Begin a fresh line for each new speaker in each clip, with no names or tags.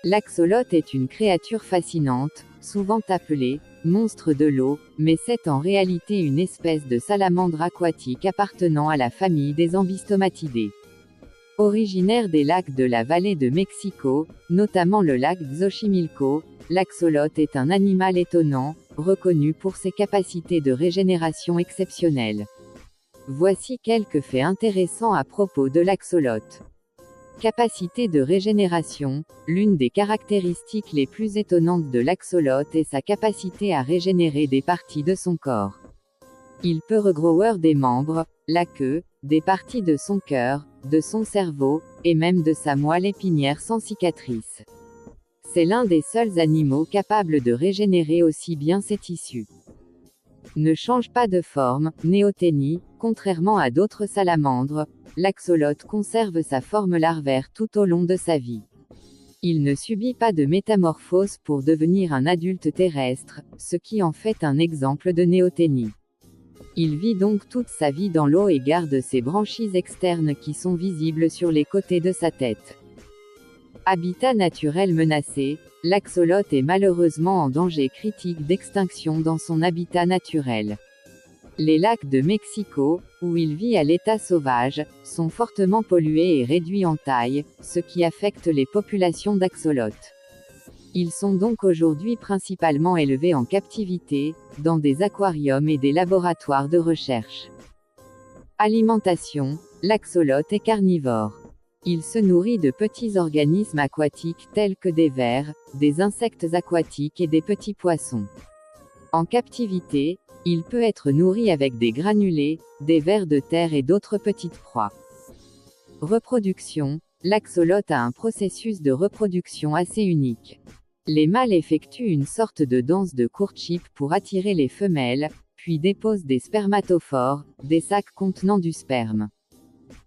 L'axolote est une créature fascinante, souvent appelée monstre de l'eau, mais c'est en réalité une espèce de salamandre aquatique appartenant à la famille des Ambystomatidae. Originaire des lacs de la vallée de Mexico, notamment le lac Xochimilco, l'axolote est un animal étonnant, reconnu pour ses capacités de régénération exceptionnelles. Voici quelques faits intéressants à propos de l'axolote. Capacité de régénération. L'une des caractéristiques les plus étonnantes de l'axolote est sa capacité à régénérer des parties de son corps. Il peut regrower des membres, la queue, des parties de son cœur, de son cerveau, et même de sa moelle épinière sans cicatrice. C'est l'un des seuls animaux capables de régénérer aussi bien ses tissus. Ne change pas de forme, néoténie, contrairement à d'autres salamandres, l'axolote conserve sa forme larvaire tout au long de sa vie. Il ne subit pas de métamorphose pour devenir un adulte terrestre, ce qui en fait un exemple de néoténie. Il vit donc toute sa vie dans l'eau et garde ses branchies externes qui sont visibles sur les côtés de sa tête. Habitat naturel menacé. L'axolote est malheureusement en danger critique d'extinction dans son habitat naturel. Les lacs de Mexico, où il vit à l'état sauvage, sont fortement pollués et réduits en taille, ce qui affecte les populations d'axolotes. Ils sont donc aujourd'hui principalement élevés en captivité, dans des aquariums et des laboratoires de recherche. Alimentation. L'axolote est carnivore. Il se nourrit de petits organismes aquatiques tels que des vers, des insectes aquatiques et des petits poissons. En captivité, il peut être nourri avec des granulés, des vers de terre et d'autres petites proies. Reproduction. L'axolote a un processus de reproduction assez unique. Les mâles effectuent une sorte de danse de courtship pour attirer les femelles, puis déposent des spermatophores, des sacs contenant du sperme.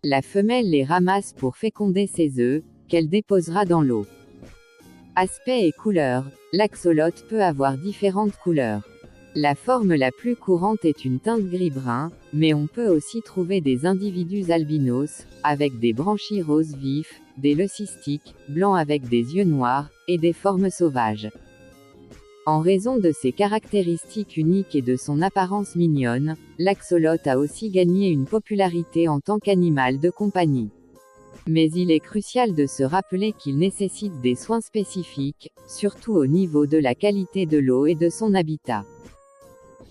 La femelle les ramasse pour féconder ses œufs, qu'elle déposera dans l'eau. Aspect et couleur. L'axolote peut avoir différentes couleurs. La forme la plus courante est une teinte gris-brun, mais on peut aussi trouver des individus albinos, avec des branchies roses vifs, des leucistiques, blancs avec des yeux noirs, et des formes sauvages. En raison de ses caractéristiques uniques et de son apparence mignonne, l'axolote a aussi gagné une popularité en tant qu'animal de compagnie. Mais il est crucial de se rappeler qu'il nécessite des soins spécifiques, surtout au niveau de la qualité de l'eau et de son habitat.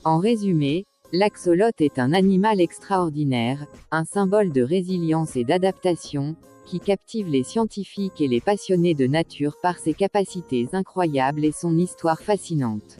En résumé, l'axolote est un animal extraordinaire, un symbole de résilience et d'adaptation, qui captive les scientifiques et les passionnés de nature par ses capacités incroyables et son histoire fascinante.